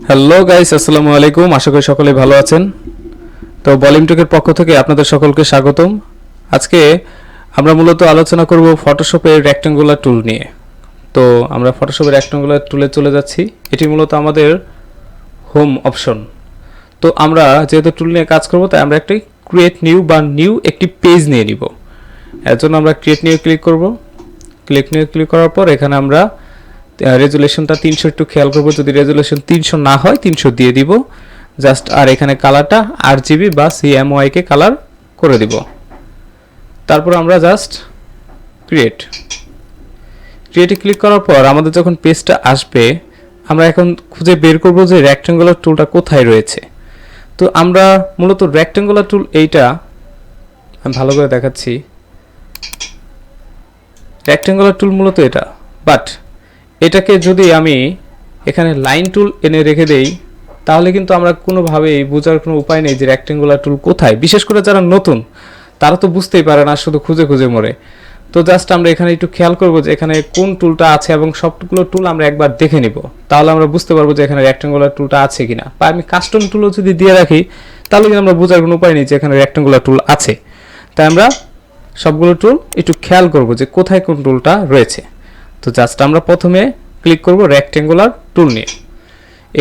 Hello guys, আসসালামু আলাইকুম। আশা করি সকলেই ভালো আছেন। তো বলিমটকের পক্ষ থেকে আপনাদের সকলকে স্বাগতম। আজকে আমরা মূলত আলোচনা করব ফটোশপের রেক্ট্যাঙ্গুলার টুল নিয়ে। তো আমরা ফটোশপের রেক্ট্যাঙ্গুলার টুলে চলে যাচ্ছি। এটি মূলত আমাদের হোম অপশন। তো আমরা যেহেতু টুল নিয়ে কাজ করব, তাই আমরা একটি ক্রিয়েট নিউ একটি পেজ নিয়ে নিব। এর জন্য আমরা ক্রিয়েট নিউ ক্লিক করব। ক্লিক করার পর এখানে আমরা রেজুলেশনটা 300 একটু খেয়াল করব। যদি রেজুলেশন 300 না হয় 300 দিয়ে দিব জাস্ট। আর এখানে কালারটা আরজিবি বা সিএমওয়াই কে কালার করে দিব। তারপর আমরা জাস্ট ক্রিয়েটে ক্লিক করার পর আমাদের যখন পেজটা আসবে, আমরা এখন খুঁজে বের করব যে রেক্ট্যাঙ্গুলার টুলটা কোথায় রয়েছে। তো আমরা মূলত রেক্ট্যাঙ্গুলার টুল এইটা আমি ভালো করে দেখাচ্ছি। রেক্ট্যাঙ্গুলার টুল মূলত এটা, বাট এটাকে যদি আমি এখানে লাইন টুল এনে রেখে দেই, তাহলে কিন্তু আমরা কোনোভাবেই বোঝার কোনো উপায় নেই যে রেক্ট্যাঙ্গুলার টুল কোথায়। বিশেষ করে যারা নতুন, তারা তো বুঝতেই পারে না, শুধু খুঁজে খুঁজে মরে। তো জাস্ট আমরা এখানে একটু খেয়াল করবো যে এখানে কোন টুলটা আছে, এবং সবগুলো টুল আমরা একবার দেখে নিব। তাহলে আমরা বুঝতে পারবো যে এখানে রেক্ট্যাঙ্গুলার টুলটা আছে কিনা। বা আমি কাস্টম টুলও যদি দিয়ে রাখি, তাহলে কিন্তু আমরা বোঝার কোনো উপায় নেই যে এখানে রেক্ট্যাঙ্গুলার টুল আছে। তাই আমরা সবগুলো টুল একটু খেয়াল করব যে কোথায় কোন টুলটা রয়েছে। তো জাস্ট আমরা প্রথমে ক্লিক করব রেক্ট্যাঙ্গুলার টুল নিয়ে।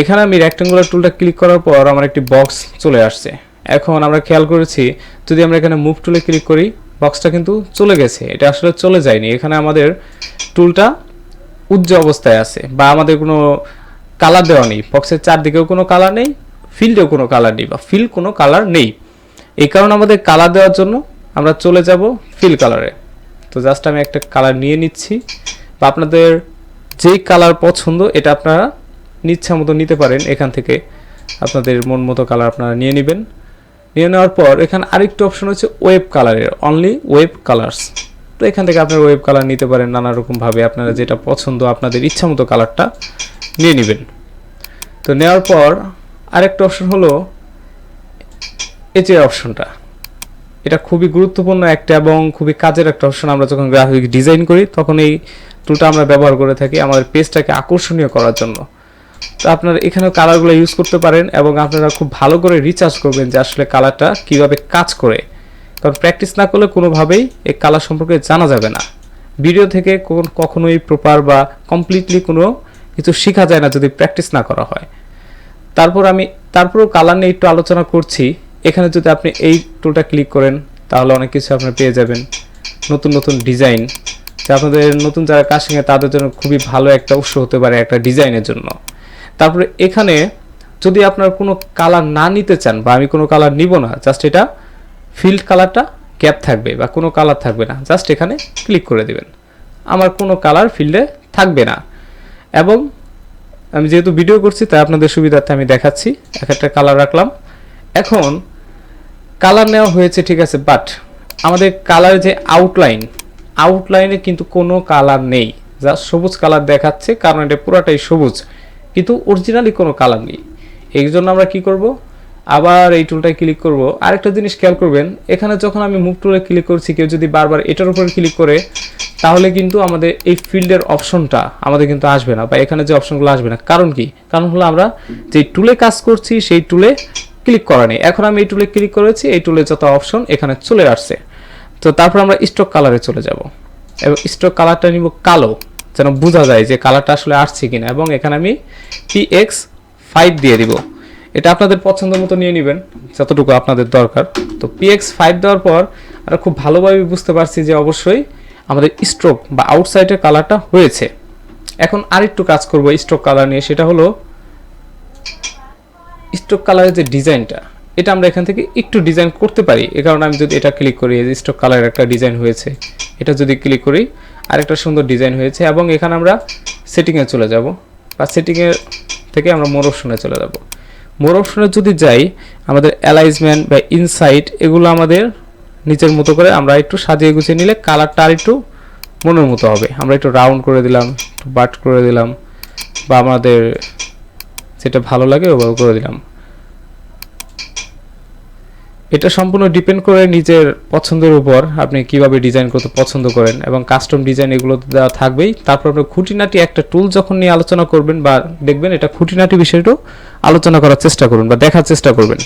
এখানে আমি রেক্ট্যাঙ্গুলার টুলটা ক্লিক করার পর আমার একটি বক্স চলে আসছে। এখন আমরা খেয়াল করেছি, যদি আমরা এখানে মুভ টুলে ক্লিক করি, বক্সটা কিন্তু চলে গেছে। এটা আসলে চলে যায়নি, এখানে আমাদের টুলটা উজ্জ্বল অবস্থায় আছে, বা আমাদের কোনো কালার দেওয়া নেই। বক্সের চারদিকেও কোনো কালার নেই, ফিল্ডেও কোনো কালার নেই, বা ফিল কোনো কালার নেই। এই কারণে আমাদের কালার দেওয়ার জন্য আমরা চলে যাব ফিল কালারে। তো জাস্ট আমি একটা কালার নিয়ে নিচ্ছি, বা আপনাদের যেই কালার পছন্দ এটা আপনারা ইচ্ছা মতো নিতে পারেন। এখান থেকে আপনাদের মন মতো কালার আপনারা নিয়ে নেবেন। নিয়ে নেওয়ার পর এখানে আরেকটি অপশন হচ্ছে ওয়েব কালারের, অনলি ওয়েব কালার্স। তো এখান থেকে আপনারা ওয়েব কালার নিতে পারেন নানা রকমভাবে, আপনারা যেটা পছন্দ আপনাদের ইচ্ছা মতো কালারটা নিয়ে নেবেন। তো নেওয়ার পর আরেকটা অপশন হলো এই যে অপশনটা, এটা খুবই গুরুত্বপূর্ণ একটা এবং খুবই কাজের একটা অপশন। আমরা যখন গ্রাফিক ডিজাইন করি তখন এই টুলটা আমরা ব্যবহার করে থাকি আমাদের পেজটাকে আকর্ষণীয় করার জন্য। তো আপনারা এখানেও কালারগুলো ইউজ করতে পারেন, এবং আপনারা খুব ভালো করে রিসার্চ করবেন যে আসলে কালারটা কীভাবে কাজ করে। কারণ প্র্যাকটিস না করলে কোনোভাবেই এই কালার সম্পর্কে জানা যাবে না। ভিডিও থেকে কখনোই প্রপার বা কমপ্লিটলি কোনো কিছু শেখা যায় না যদি প্র্যাকটিস না করা হয়। তারপরও কালার নিয়ে একটু আলোচনা করছি। এখানে যদি আপনি এই টুলটা ক্লিক করেন, তাহলে অনেক কিছু আপনারা পেয়ে যাবেন, নতুন নতুন ডিজাইন, যা আপনাদের নতুন যারা কাজ শেখে তাদের জন্য খুবই ভালো একটা উৎস হতে পারে একটা ডিজাইনের জন্য। তারপরে এখানে যদি আপনার কোনো কালার না নিতে চান, বা আমি কোনো কালার নিব না, জাস্ট এটা ফিল্ড কালারটা গ্যাপ থাকবে বা কোনো কালার থাকবে না, জাস্ট এখানে ক্লিক করে দেবেন। আমার কোনো কালার ফিল্ডে থাকবে না। এবং আমি যেহেতু ভিডিও করছি তাই আপনাদের সুবিধার্থে আমি দেখাচ্ছি। একটা কালার রাখলাম। এখন কালার নেওয়া হয়েছে, ঠিক আছে, বাট আমাদের কালার যে আউটলাইনে কিন্তু কোনো কালার নেই, জাস্ট সবুজ কালার দেখাচ্ছে, কারণ এটা পুরাটাই সবুজ, কিন্তু অরিজিনালি কোনো কালার নেই। এই জন্য আমরা কি করব, আবার এই টুলটায় ক্লিক করব। আরেকটা জিনিস খেয়াল করবেন, এখানে যখন আমি মুভ টুলে ক্লিক করছি, কেউ যদি বারবার এটার উপরে ক্লিক করে, তাহলে কিন্তু আমাদের এই ফিল্ডের অপশনটা আমাদের কিন্তু আসবে না, বা এখানে যে অপশনগুলো আসবে না। কারণ কি? কারণ হলো আমরা যে টুলে কাজ করছি সেই টুলে ক্লিক করা নেই। এখন আমি এই টুলে ক্লিক করেছি, এই টুলে যত অপশন এখানে চলে আসছে। তো তারপর আমরা স্টক কালারে চলে যাব, এবং স্টক কালারটা নিব কালো, যেন বোঝা যায় যে কালারটা আসলে আসছে কিনা। এবং এখানে আমি PX5 দিয়ে দিব। এটা আপনাদের পছন্দ মতো নিয়ে নেবেন, যতটুকু আপনাদের দরকার। তো PX5 দেওয়ার পর আমরা খুব ভালোভাবে বুঝতে পারছি যে অবশ্যই আমাদের স্ট্রোক বা আউটসাইডের কালারটা হয়েছে। এখন আরেকটু কাজ করব স্ট্রোক কালার নিয়ে, সেটা হলো স্ট্রোক কালারের যে ডিজাইনটা, এটা আমরা এখান থেকে একটু ডিজাইন করতে পারি। এ কারণে আমি যদি এটা ক্লিক করি, এই স্ট্রোক কালারের একটা ডিজাইন হয়েছে, এটা যদি ক্লিক করি আরেকটা সুন্দর ডিজাইন হয়েছে। এবং এখানে আমরা সেটিংয়ে চলে যাব, বা সেটিংয়ের থেকে আমরা মোর অপশনে চলে যাব। মোর অপশনে যদি যাই, আমাদের অ্যালাইনমেন্ট বা ইনসাইট এগুলো আমাদের নিচের মতো করে আমরা একটু সাজিয়ে গুছিয়ে নিলে কালারটা আর একটু মনের মতো হবে। আমরা একটু রাউন্ড করে দিলাম, একটু বাট করে দিলাম, বা আমাদের যেটা ভালো লাগে ওভাবে করে দিলাম। এটা সম্পূর্ণ ডিপেন্ড করে নিজের পছন্দের উপর, আপনি কিভাবে ডিজাইন করতে পছন্দ করেন, এবং কাস্টম ডিজাইন এগুলো দেওয়া থাকবেই। তারপর আপনি খুঁটিনাটি একটা টুল যখন নিয়ে আলোচনা করবেন বা দেখবেন, এটা খুঁটিনাটি বিষয়টাও আলোচনা করার চেষ্টা করবেন বা দেখার চেষ্টা করবেন।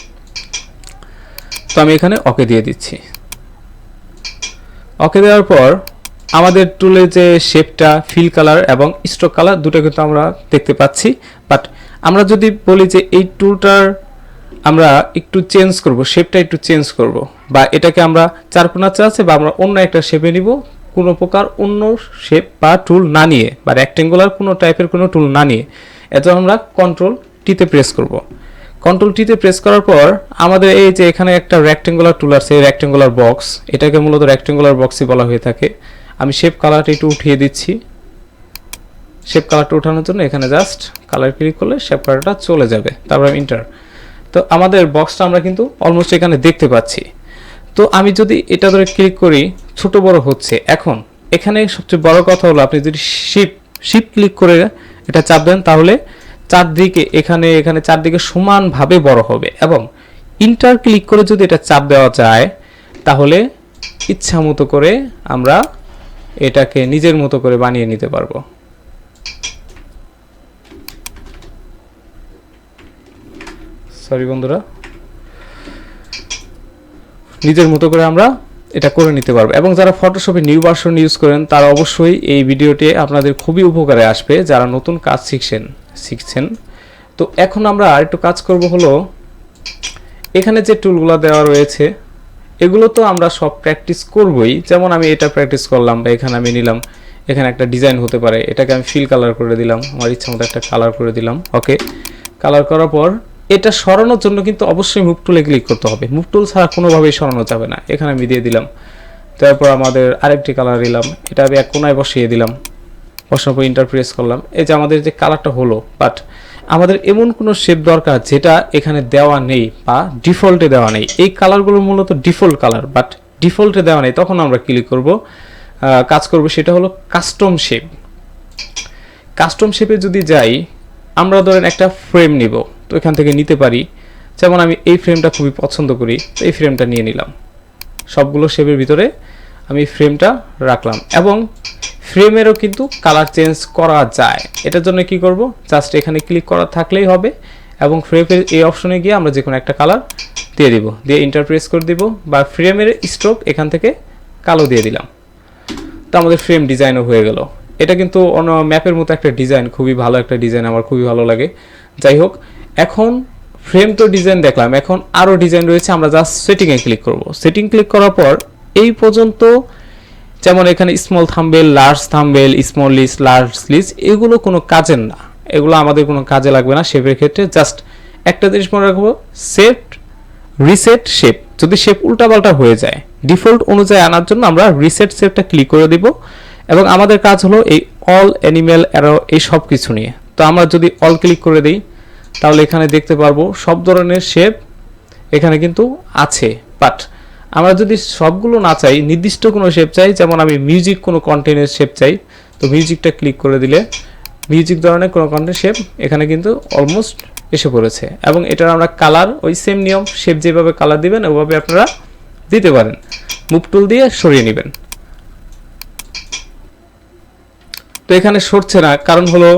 তো আমি এখানে ওকে দিয়ে দিচ্ছি। ওকে দেওয়ার পর আমাদের টুলে যে শেপটা, ফিল কালার এবং স্ট্রোক কালার দুটো কিন্তু আমরা দেখতে পাচ্ছি। বাট আমরা যদি বলি যে এই টুলটার আমরা একটু চেঞ্জ করব, শেপটা একটু চেঞ্জ করব, বা এটাকে আমরা চারকোনাচা আছে বা আমরা অন্য একটা শেপে নিব, কোনো প্রকার অন্য শেপ বা টুল না নিয়ে, বা রেক্টেঙ্গুলার কোনো টাইপের কোনো টুল না নিয়ে, এত আমরা কন্ট্রোল টিতে প্রেস করব। কন্ট্রোল টিতে প্রেস করার পর আমাদের এই যে এখানে একটা রেক্টেঙ্গুলার টুল আছে, রেক্টেঙ্গুলার বক্স, এটাকে মূলত রেক্টেঙ্গুলার বক্সই বলা হয়ে থাকে। আমি শেপ কালারটা একটু উঠিয়ে দিচ্ছি। শেপ কালারটা ওঠানোর জন্য এখানে জাস্ট কালার ক্লিক করলে শেপ কালারটা চলে যাবে, তারপর আমি ইন্টার। তো আমাদের বক্সটা আমরা কিন্তু অলমোস্ট এখানে দেখতে পাচ্ছি। তো আমি যদি এটা ধরে ক্লিক করি, ছোট বড় হচ্ছে। এখন এখানে সবচেয়ে বড় কথা হলো, আপনি যদি শিপ ক্লিক করে এটা চাপ দেন, তাহলে চারদিকে এখানে চারদিকে সমানভাবে বড় হবে। এবং ইন্টার ক্লিক করে যদি এটা চাপ দেওয়া যায়, তাহলে ইচ্ছা মতো করে আমরা এটাকে নিজের মতো করে বানিয়ে নিতে পারবো। সরি বন্ধুরা, নিজের মতো করে আমরা এটা করে নিতে পারবো। এবং যারা ফটোশপে নিউ ভার্সন ইউজ করেন, তারা অবশ্যই এই ভিডিওটি আপনাদের খুবই উপকারে আসবে, যারা নতুন কাজ শিখছেন। তো এখন আমরা আরেকটু কাজ করব, হলো এখানে যে টুলগুলো দেওয়া রয়েছে এগুলো তো আমরা সব প্র্যাকটিস করবই। যেমন আমি এটা প্র্যাকটিস করলাম, বা এখানে আমি নিলাম, এখানে একটা ডিজাইন হতে পারে, এটাকে আমি ফিল কালার করে দিলাম, আমার ইচ্ছা মতো একটা কালার করে দিলাম। ওকে, কালার করার পর এটা সরানোর জন্য কিন্তু অবশ্যই মুভ টুলে ক্লিক করতে হবে। মুভ টুল ছাড়া কোনোভাবেই সরানো যাবে না। এখানে আমি দিয়ে দিলাম, তারপর আমাদের আরেকটি কালার দিলাম, এটা আমি এক কোনায় বসিয়ে দিলাম, বসানোর পর ইন্টার প্রেস করলাম। এই যে আমাদের যে কালারটা হলো, বাট আমাদের এমন কোনো শেপ দরকার যেটা এখানে দেওয়া নেই বা ডিফল্টে দেওয়া নেই। এই কালারগুলো মূলত ডিফল্ট কালার, বাট ডিফল্টে দেওয়া নেই। তখন আমরা ক্লিক করব, কাজ করব, সেটা হলো কাস্টম শেপ। কাস্টম শেপে যদি যাই, আমরা ধরেন একটা ফ্রেম নিব, তো এখান থেকে নিতে পারি। যেমন আমি এই ফ্রেমটা খুবই পছন্দ করি, তো এই ফ্রেমটা নিয়ে নিলাম। সবগুলো শেপের ভিতরে আমি ফ্রেমটা রাখলাম। এবং ফ্রেমেরও কিন্তু কালার চেঞ্জ করা যায়। এটার জন্য কি করব, জাস্ট এখানে ক্লিক করা থাকলেই হবে, এবং ফ্রেমের এই অপশনে গিয়ে আমরা যে কোনো একটা কালার দিয়ে দিব, দিয়ে ইন্টার প্রেস করে দিব, বা ফ্রেমের স্ট্রোক এখান থেকে কালো দিয়ে দিলাম। তো আমাদের ফ্রেম ডিজাইনও হয়ে গেল। এটা কিন্তু অন্য ম্যাপের মতো একটা ডিজাইন, খুবই ভালো একটা ডিজাইন, আমার খুবই ভালো লাগে। যাই হোক, এখন ফ্রেম তো ডিজাইন দেখলাম, এখন আরও ডিজাইন রয়েছে। আমরা জাস্ট সেটিংয়ে ক্লিক করব। সেটিং ক্লিক করার পর এই পর্যন্ত, যেমন এখানে small thumbnail, large thumbnail, small list, large list, এগুলো কোনো কাজের না, এগুলো আমাদের কোনো কাজে লাগবে না শেপের ক্ষেত্রে। জাস্ট একটা জিনিস মনে রাখবো, রিসেট শেপ। যদি শেপ উল্টাপাল্টা হয়ে যায়, ডিফল্ট অনুযায়ী আনার জন্য আমরা রিসেট শেপটা ক্লিক করে দিব। এবং আমাদের কাজ হলো এই অল, অ্যানিমেল, অ্যারো, এই সব কিছু নিয়ে। তো আমরা যদি অল ক্লিক করে দিই, তাহলে এখানে দেখতে পারবো সব ধরনের শেপ এখানে কিন্তু আছে। বাট আমরা যদি সবগুলো না চাই, নির্দিষ্ট কোনো শেপ চাই, যেমন আমি মিউজিক কোনো কন্টেন্টের শেপ চাই, তো মিউজিকটা ক্লিক করে দিলে মিউজিক ধরনের কোনো কন্টেন্ট শেপ এখানে কিন্তু অলমোস্ট এসে পড়েছে। এবং এটার আমরা কালার, ওই সেম নিয়ম, শেপ যেভাবে কালার দিবেন ওভাবে আপনারা দিতে পারেন। মুভ টুল দিয়ে সরিয়ে নেবেন। তো এখানে সরছে না, কারণ হলো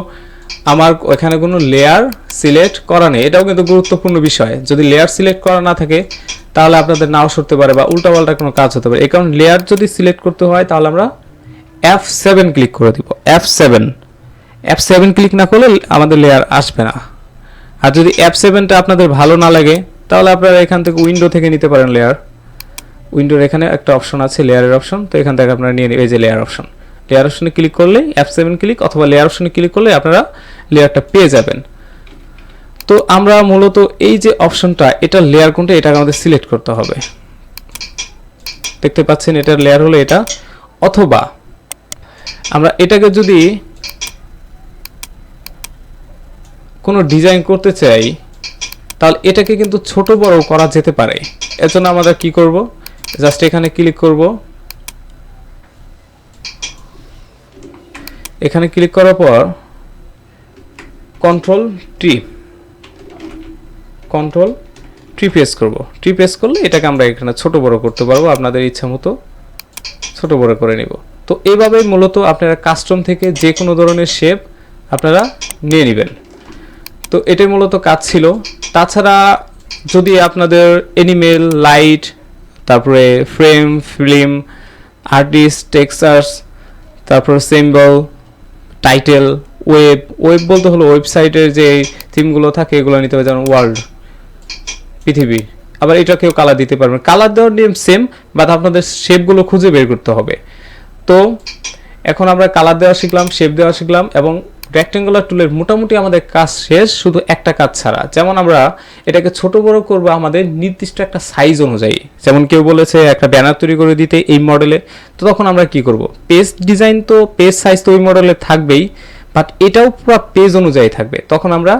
আমার এখানে কোনো লেয়ার সিলেক্ট করা নেই। এটাও কিন্তু গুরুত্বপূর্ণ বিষয়। যদি লেয়ার সিলেক্ট করা না থাকে, তাহলে আপনাদের নাও সরতে পারে বা উল্টাপাল্টা কোনো কাজ হতে পারে। এই কারণে লেয়ার যদি সিলেক্ট করতে হয়, তাহলে আমরা F7 ক্লিক করে দিব। F7 ক্লিক না করলে আমাদের লেয়ার আসবে না। আর যদি F7টা আপনাদের ভালো না লাগে, তাহলে আপনারা এখান থেকে উইন্ডো থেকে নিতে পারেন লেয়ার। উইন্ডোর এখানে একটা অপশন আছে, লেয়ারের অপশন, তো এখান থেকে আপনারা নিয়ে নেবেন। এই যে লেয়ার অপশন, লেয়ার অপশনে ক্লিক করলে F7 ক্লিক, অথবা লেয়ার অপশনে ক্লিক করলে আপনারা লেয়ারটা পেয়ে যাবেন। তো আমরা মূলত এই যে অপশনটা, এটা লেয়ার কোনটা, এটা আমাদের সিলেক্ট করতে হবে। দেখতে পাচ্ছেন এটার লেয়ার হলো এটা। অথবা আমরা এটাকে যদি কোনো ডিজাইন করতে চাই, তাহলে এটাকে কিন্তু ছোট বড় করা যেতে পারে। এর জন্য আমরা কি করব, জাস্ট এখানে ক্লিক করব। এখানে ক্লিক করার পর কন্ট্রোল ট্রি প্রেস করব। ট্রি প্রেস করলে এটাকে আমরা এখানে ছোট বড় করতে পারবো, আপনাদের ইচ্ছা মতো ছোট বড় করে নিব। তো এইভাবেই মূলত আপনারা কাস্টম থেকে যে কোনো ধরনের শেপ আপনারা নিয়ে নেবেন। তো এটাই মূলত কাজ ছিল। তাছাড়া যদি আপনাদের অ্যানিমেল, লাইট, তারপরে ফ্রেম, ফিল্ম, আর্টিস্ট, টেক্সচার্স, তারপর সিম্বল, টাইটেল, ওয়েব বলতে হলো ওয়েবসাইটের যে থিমগুলো থাকে এগুলো নিতে হবে, যেমন ওয়ার্ল্ড, পৃথিবী। আবার এটাকেও কালার দিতে পারবেন। কালার দেওয়ার নিয়ম সেম, বাট আপনাদের শেপগুলো খুঁজে বের করতে হবে। তো এখন আমরা কালার দেওয়া শিখলাম, শেপ দেওয়া শিখলাম, এবং রেক্ট্যাঙ্গুলার টুলের মোটামুটি আমাদের কাজ শেষ, শুধু একটা কাজ ছাড়া। যেমন আমরা এটাকে ছোট বড় করব আমাদের নির্দিষ্ট একটা সাইজ অনুযায়ী। যেমন কেউ বলেছে একটা ব্যানার তৈরি করে দিতে এই মডেলে, তো তখন আমরা কি করব, পেজ ডিজাইন তো পেজ সাইজ তো ওই মডেলে থাকবেই, বাট এটাও পুরো পেজ অনুযায়ী থাকবে। তখন আমরা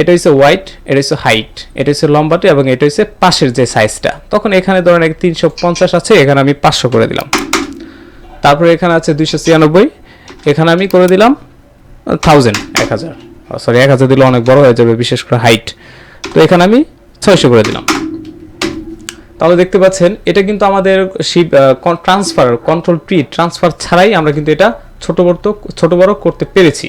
এটা হচ্ছে ওয়াইড, এটা হচ্ছে হাইট, এটা হচ্ছে লম্বাটে, এবং এটা হচ্ছে পাশের যে সাইজটা। তখন এখানে ধরেন 350 আছে, এখানে আমি 500 করে দিলাম। তারপরে এখানে আছে 296, এখানে আমি করে দিলাম 1000, সরি 1000 দিলে অনেক বড় হয়ে যাবে, বিশেষ করে হাইট। তো এখানে আমি 600 করে দিলাম। তাহলে দেখতে পাচ্ছেন এটা কিন্তু আমাদের ট্রান্সফার, কন্ট্রোল ট্রি ট্রান্সফার ছাড়াই আমরা কিন্তু এটা ছোট বড় করতে পেরেছি।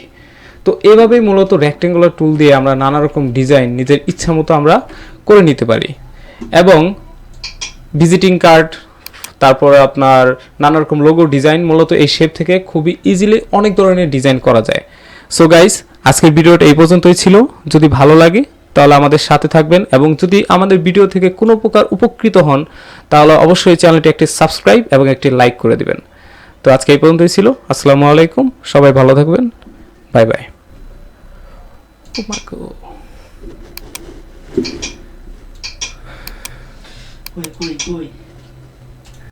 তো এভাবেই মূলত রেক্ট্যাঙ্গুলার টুল দিয়ে আমরা নানা রকম ডিজাইন নিজের ইচ্ছা মতো আমরা করে নিতে পারি। এবং ভিজিটিং কার্ড, তারপর আপনার নানা রকম লোগো ডিজাইন মূলত এই শেপ থেকে খুবই ইজিলি অনেক ধরনের ডিজাইন করা যায়। সো গাইস, আজকের ভিডিওটা এই পর্যন্তই ছিল। যদি ভালো লাগে তাহলে আমাদের সাথে থাকবেন, এবং যদি আমাদের ভিডিও থেকে কোনো প্রকার উপকৃত হন তাহলে অবশ্যই চ্যানেলটি একটি সাবস্ক্রাইব এবং একটি লাইক করে দিবেন। তো আজকে এই পর্যন্তই ছিল। আসসালামু আলাইকুম, সবাই ভালো থাকবেন, bye bye. Cuy, cuy, cuy.